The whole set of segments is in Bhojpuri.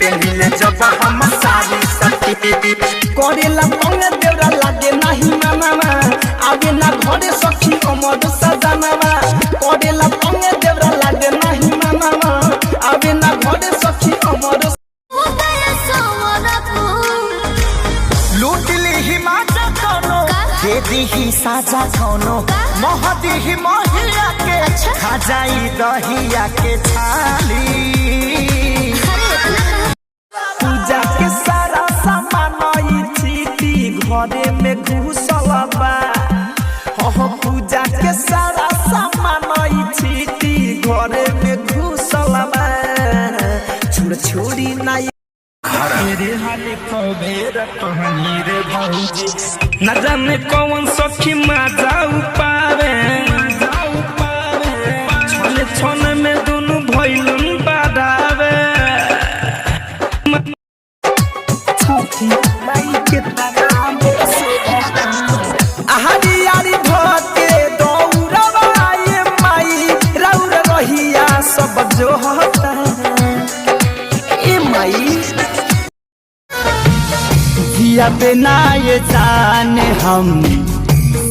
पेनिले जब हम सारी सती करेला पंगे देवरा लागे नहीं मामा आवे ना घरे सखी अमर सजनावा करेला पंगे देवरा लागे नहीं मामा आवे ना घरे सखी अमर लूटली ही माचा कोनो दे दी ही साजा कोनो महदी ही महिया के खा जाई दहिया के छाली पूजा के सारा सामान ई चीटी घरे में घुसल बा हो पूजा के सारा सामान ई चीटी घरे में घुसल बा छोड़ी ना मेरे हाले खबेर कहानी रे भौजी न जाने कौन सखी मजा पावे छने छने में दोनों भइलुन बादावे छठी माई के नाम आहारी यारी भके दौड़वा ये माई रौर रहिया सब जो होता ए माई जिया बिना ये जान हम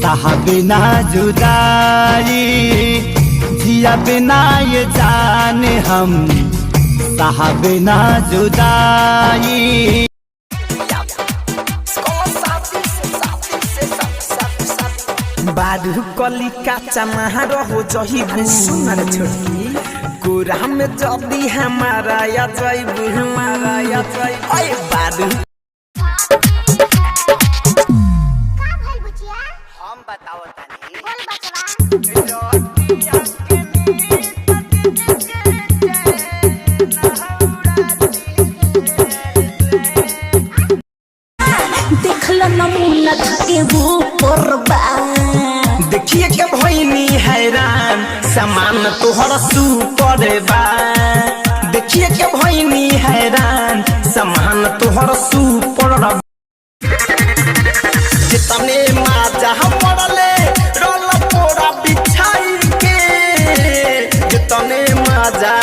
सहा बिना जुदाई जिया बिना ये जान हम सहा बिना जुदाई बारू कली काचा महारो हो जही सुनर छोटी गोरा में जल्दी हमारा या जाइबू हमारा या जाइबू ओए बारू बताओ देखला नमूना के वो परबा देखिए के भइनी हैरान सामान तोहर सुपर बा देखिए के भइनी हैरान सामान तोहर सुपर जितने माजा हमरले रोल पोरा बिछाई के जितने माजा